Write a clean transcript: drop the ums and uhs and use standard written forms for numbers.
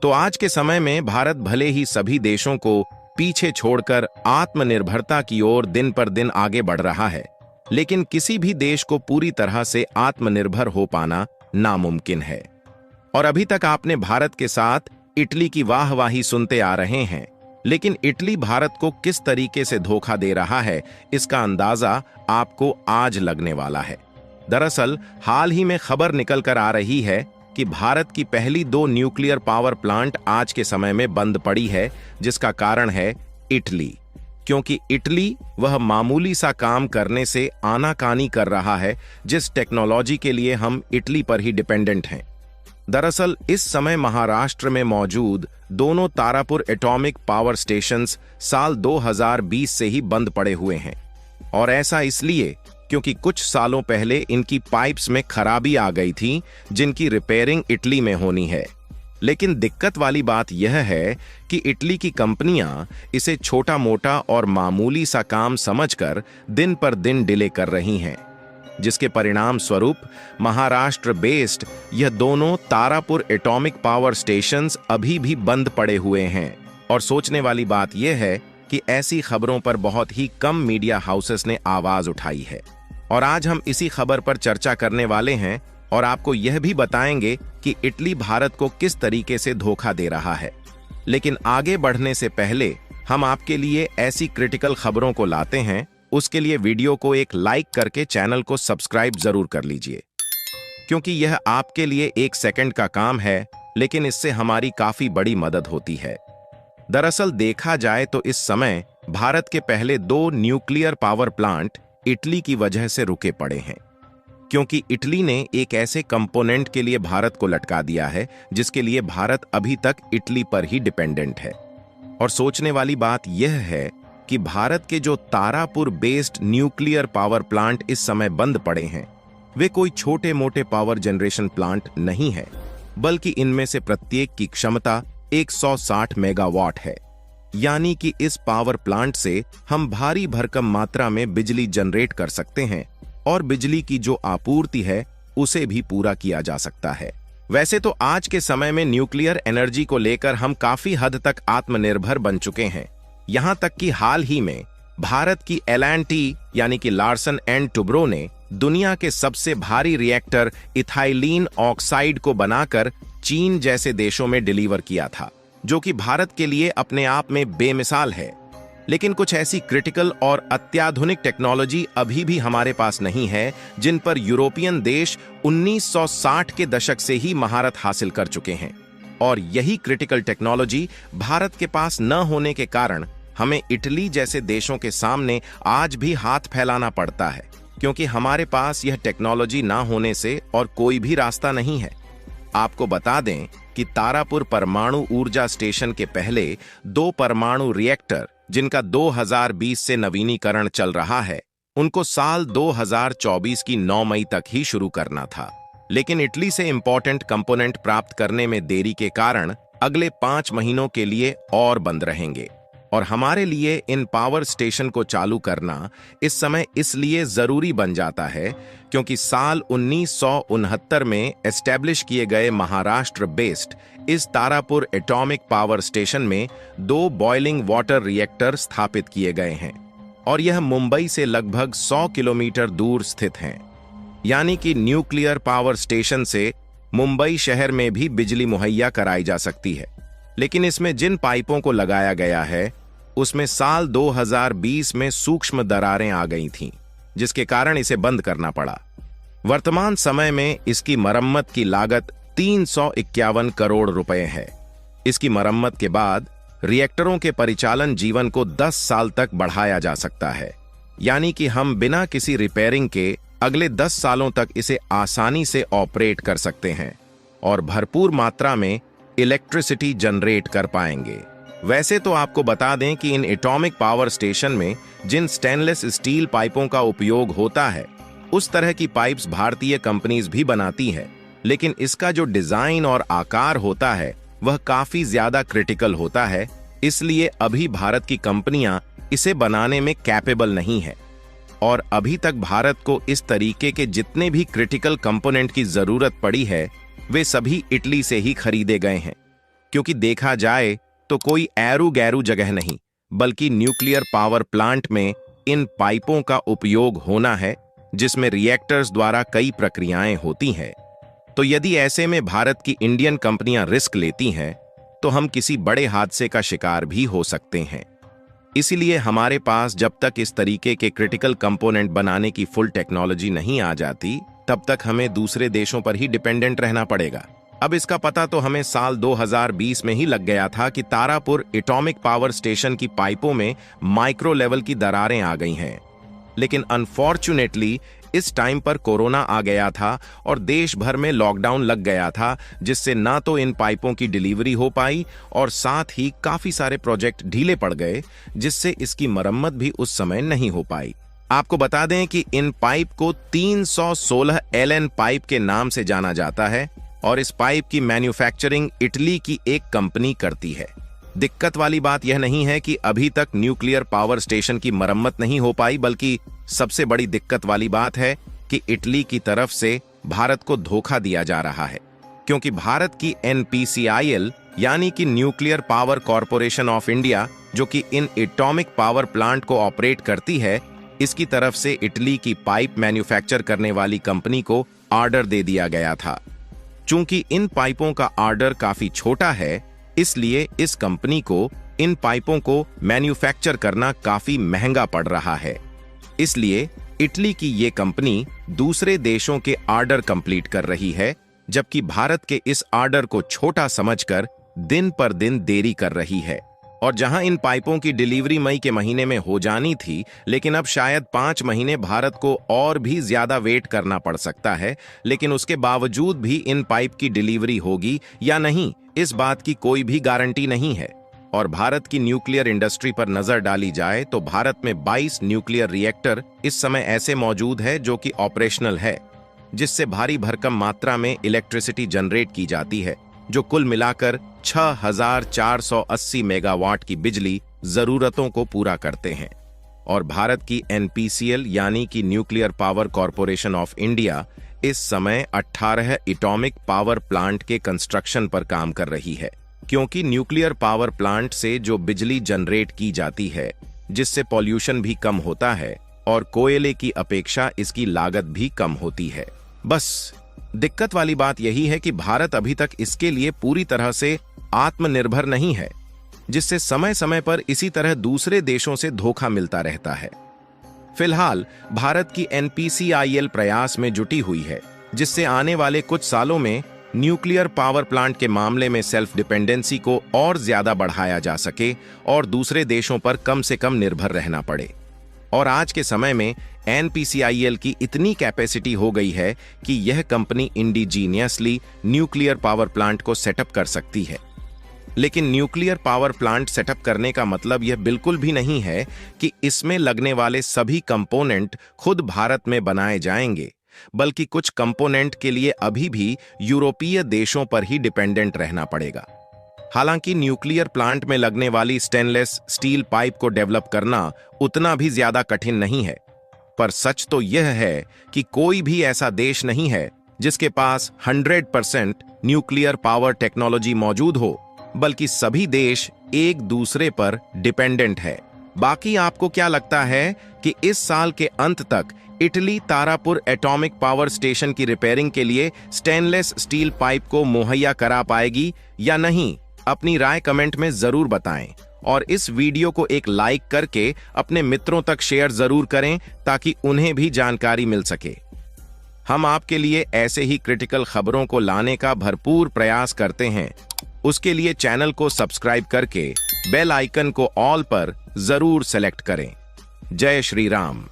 तो आज के समय में भारत भले ही सभी देशों को पीछे छोड़कर आत्मनिर्भरता की ओर दिन पर दिन आगे बढ़ रहा है, लेकिन किसी भी देश को पूरी तरह से आत्मनिर्भर हो पाना नामुमकिन है। और अभी तक आपने भारत के साथ इटली की वाहवाही सुनते आ रहे हैं, लेकिन इटली भारत को किस तरीके से धोखा दे रहा है, इसका अंदाजा आपको आज लगने वाला है। दरअसल हाल ही में खबर निकल कर आ रही है कि भारत की पहली 2 न्यूक्लियर पावर प्लांट आज के समय में बंद पड़ी है, जिसका कारण है इटली। क्योंकि इटली वह मामूली सा काम करने से आनाकानी कर रहा है जिस टेक्नोलॉजी के लिए हम इटली पर ही डिपेंडेंट हैं। दरअसल इस समय महाराष्ट्र में मौजूद दोनों तारापुर एटॉमिक पावर स्टेशंस साल 2020 से ही बंद पड़े हुए हैं। और ऐसा इसलिए क्योंकि कुछ सालों पहले इनकी पाइप्स में खराबी आ गई थी, जिनकी रिपेयरिंग इटली में होनी है। लेकिन दिक्कत वाली बात यह है कि इटली की कंपनियां इसे छोटा मोटा और मामूली सा काम समझकर दिन पर दिन डिले कर रही हैं, जिसके परिणाम स्वरूप महाराष्ट्र बेस्ड यह दोनों तारापुर एटॉमिक पावर स्टेशंस अभी भी बंद पड़े हुए हैं। और सोचने वाली बात यह है कि ऐसी खबरों पर बहुत ही कम मीडिया हाउसेस ने आवाज उठाई है। और आज हम इसी खबर पर चर्चा करने वाले हैं और आपको यह भी बताएंगे कि इटली भारत को किस तरीके से धोखा दे रहा है। लेकिन आगे बढ़ने से पहले हम आपके लिए ऐसी क्रिटिकल खबरों को लाते हैं, उसके लिए वीडियो को एक लाइक करके चैनल को सब्सक्राइब जरूर कर लीजिए, क्योंकि यह आपके लिए 1 सेकंड का काम है, लेकिन इससे हमारी काफी बड़ी मदद होती है। दरअसल देखा जाए तो इस समय भारत के पहले 2 न्यूक्लियर पावर प्लांट इटली की वजह से रुके पड़े हैं, क्योंकि इटली ने एक ऐसे कंपोनेंट के लिए भारत को लटका दिया है जिसके लिए भारत अभी तक इटली पर ही डिपेंडेंट है। और सोचने वाली बात यह है कि भारत के जो Tarapur based nuclear power plant इस समय बंद पड़े हैं, वे कोई छोटे मोटे पावर जनरेशन प्लांट नहीं है, बल्कि इनमें से प्रत्येक की क्षमता 160 मेगावाट है। यानी कि इस पावर प्लांट से हम भारी भरकम मात्रा में बिजली जनरेट कर सकते हैं और बिजली की जो आपूर्ति है उसे भी पूरा किया जा सकता है। वैसे तो आज के समय में न्यूक्लियर एनर्जी को लेकर हम काफी हद तक आत्मनिर्भर बन चुके हैं। यहां तक कि हाल ही में भारत की L&T यानी कि लार्सन एंड टुब्रो ने दुनिया के सबसे भारी रिएक्टर इथाइलीन ऑक्साइड को बनाकर चीन जैसे देशों में डिलीवर किया था, जो कि भारत के लिए अपने आप में बेमिसाल है। लेकिन कुछ ऐसी क्रिटिकल और अत्याधुनिक टेक्नोलॉजी अभी भी हमारे पास नहीं है, जिन पर यूरोपियन देश 1960 के दशक से ही महारत हासिल कर चुके हैं। और यही क्रिटिकल टेक्नोलॉजी भारत के पास न होने के कारण हमें इटली जैसे देशों के सामने आज भी हाथ फैलाना पड़ता है, क्योंकि हमारे पास यह टेक्नोलॉजी ना होने से और कोई भी रास्ता नहीं है। आपको बता दें कि तारापुर परमाणु ऊर्जा स्टेशन के पहले 2 परमाणु रिएक्टर, जिनका 2020 से नवीनीकरण चल रहा है, उनको साल 2024 की 9 मई तक ही शुरू करना था। लेकिन इटली से इंपॉर्टेंट कंपोनेंट प्राप्त करने में देरी के कारण अगले 5 महीनों के लिए और बंद रहेंगे। और हमारे लिए इन पावर स्टेशन को चालू करना इस समय इसलिए जरूरी बन जाता है क्योंकि साल 1969 में एस्टैब्लिश किए गए महाराष्ट्र बेस्ड इस तारापुर एटॉमिक पावर स्टेशन में 2 बॉइलिंग वाटर रिएक्टर स्थापित किए गए हैं और यह मुंबई से लगभग 100 किलोमीटर दूर स्थित हैं। यानी कि न्यूक्लियर पावर स्टेशन से मुंबई शहर में भी बिजली मुहैया कराई जा सकती है। लेकिन इसमें जिन पाइपों को लगाया गया है उसमें साल 2020 में सूक्ष्म दरारें आ गई थीं, जिसके कारण इसे बंद करना पड़ा। वर्तमान समय में इसकी मरम्मत की लागत 351 करोड़ रुपए है। इसकी मरम्मत के बाद रिएक्टरों के परिचालन जीवन को 10 साल तक बढ़ाया जा सकता है। यानी कि हम बिना किसी रिपेयरिंग के अगले 10 सालों तक इसे आसानी से ऑपरेट कर सकते हैं और भरपूर मात्रा में इलेक्ट्रिसिटी जनरेट कर पाएंगे। वैसे तो आपको बता दें कि इन एटॉमिक पावर स्टेशन में जिन स्टेनलेस स्टील पाइपों का उपयोग होता है, उस तरह की पाइप्स भारतीय कंपनीज भी बनाती है, लेकिन इसका जो डिजाइन और आकार होता है वह काफी ज्यादा क्रिटिकल होता है। इसलिए अभी भारत की कंपनियां इसे बनाने में कैपेबल नहीं है और अभी तक भारत को इस तरीके के जितने भी क्रिटिकल कंपोनेंट की जरूरत पड़ी है वे सभी इटली से ही खरीदे गए हैं, क्योंकि देखा जाए तो कोई ऐरू गैरू जगह नहीं, बल्कि न्यूक्लियर पावर प्लांट में इन पाइपों का उपयोग होना है, जिसमें रिएक्टर्स द्वारा कई प्रक्रियाएं होती हैं। तो यदि ऐसे में भारत की इंडियन कंपनियां रिस्क लेती हैं, तो हम किसी बड़े हादसे का शिकार भी हो सकते हैं। इसीलिए हमारे पास जब तक इस तरीके के क्रिटिकल कंपोनेंट बनाने की फुल टेक्नोलॉजी नहीं आ जाती, तब तक हमें दूसरे देशों पर ही डिपेंडेंट रहना पड़ेगा। अब इसका पता तो हमें साल 2020 में ही लग गया था कि तारापुर एटॉमिक पावर स्टेशन की पाइपों में माइक्रो लेवल की दरारें आ गई हैं। लेकिन अनफॉर्चुनेटली इस टाइम पर कोरोना आ गया था और देश भर में लॉकडाउन लग गया था, जिससे ना तो इन पाइपों की डिलीवरी हो पाई और साथ ही काफी सारे प्रोजेक्ट ढीले पड़ गए, जिससे इसकी मरम्मत भी उस समय नहीं हो पाई। आपको बता दें कि इन पाइप को 316 LN पाइप के नाम से जाना जाता है और इस पाइप की मैन्युफैक्चरिंग इटली की एक कंपनी करती है। दिक्कत वाली बात यह नहीं है कि अभी तक न्यूक्लियर पावर स्टेशन की मरम्मत नहीं हो पाई, बल्कि सबसे बड़ी दिक्कत वाली बात है कि इटली की तरफ से भारत को धोखा दिया जा रहा है, क्योंकि भारत की NPCIL यानी कि nuclear power corporation of India, जो कि इन एटॉमिक पावर प्लांट को ऑपरेट करती है, इसकी तरफ से इटली की पाइप मैन्युफैक्चर करने वाली कंपनी को ऑर्डर दे दिया गया था। चूंकि इन पाइपों का ऑर्डर काफी छोटा है, इसलिए इस कंपनी को इन पाइपों को मैन्युफैक्चर करना काफी महंगा पड़ रहा है। इसलिए इटली की ये कंपनी दूसरे देशों के ऑर्डर कंप्लीट कर रही है, जबकि भारत के इस ऑर्डर को छोटा समझकर दिन पर दिन देरी कर रही है। और जहां इन पाइपों की डिलीवरी मई के महीने में हो जानी थी, लेकिन अब शायद 5 महीने भारत को और भी ज्यादा वेट करना पड़ सकता है। लेकिन उसके बावजूद भी इन पाइप की डिलीवरी होगी या नहीं, इस बात की कोई भी गारंटी नहीं है। और भारत की न्यूक्लियर इंडस्ट्री पर नजर डाली जाए तो भारत में 22 न्यूक्लियर रिएक्टर इस समय ऐसे मौजूद है जो कि ऑपरेशनल है, जिससे भारी भरकम मात्रा में इलेक्ट्रिसिटी जनरेट की जाती है, जो कुल मिलाकर 6480 मेगावाट की बिजली जरूरतों को पूरा करते हैं। और भारत की NPCIL यानी कि nuclear power corporation of India इस समय 18 एटॉमिक पावर प्लांट के कंस्ट्रक्शन पर काम कर रही है, क्योंकि न्यूक्लियर पावर प्लांट से जो बिजली जनरेट की जाती है, जिससे पॉल्यूशन भी कम होता है और कोयले की अपेक्षा इसकी लागत भी कम होती है। बस दिक्कत वाली बात यही है कि भारत अभी तक इसके लिए पूरी तरह से आत्मनिर्भर नहीं है, जिससे समय समय पर इसी तरह दूसरे देशों से धोखा मिलता रहता है। फिलहाल भारत की NPCIL प्रयास में जुटी हुई है, जिससे आने वाले कुछ सालों में न्यूक्लियर पावर प्लांट के मामले में सेल्फ डिपेंडेंसी को और ज्यादा बढ़ाया जा सके और दूसरे देशों पर कम से कम निर्भर रहना पड़े। और आज के समय में NPCIL की इतनी कैपेसिटी हो गई है कि यह company indigenously nuclear power plant को सेटअप कर सकती है। लेकिन न्यूक्लियर पावर प्लांट सेटअप करने का मतलब यह बिल्कुल भी नहीं है कि इसमें लगने वाले सभी कंपोनेंट खुद भारत में बनाए जाएंगे, बल्कि कुछ कंपोनेंट के लिए अभी भी यूरोपीय देशों पर ही डिपेंडेंट रहना पड़ेगा। हालांकि न्यूक्लियर प्लांट में लगने वाली स्टेनलेस स्टील पाइप को डेवलप करना उतना भी ज्यादा कठिन नहीं है, पर सच तो यह है कि कोई भी ऐसा देश नहीं है जिसके पास 100% न्यूक्लियर पावर टेक्नोलॉजी मौजूद हो, बल्कि सभी देश एक दूसरे पर डिपेंडेंट है। बाकी आपको क्या लगता है कि इस साल के अंत तक Italy Tarapur atomic power station की रिपेयरिंग के लिए स्टेनलेस स्टील पाइप को मुहैया करा पाएगी या नहीं? अपनी राय कमेंट में जरूर बताएं और इस वीडियो को एक लाइक करके अपने मित्रों तक शेयर जरूर करें, ताकि उन्हें भी जानकारी मिल सके। हम आपके लिए ऐसे ही क्रिटिकल खबरों को लाने का भरपूर प्रयास करते हैं। उसके लिए चैनल को सब्सक्राइब करके बेल आइकन को ऑल पर जरूर सेलेक्ट करें। जय श्री राम।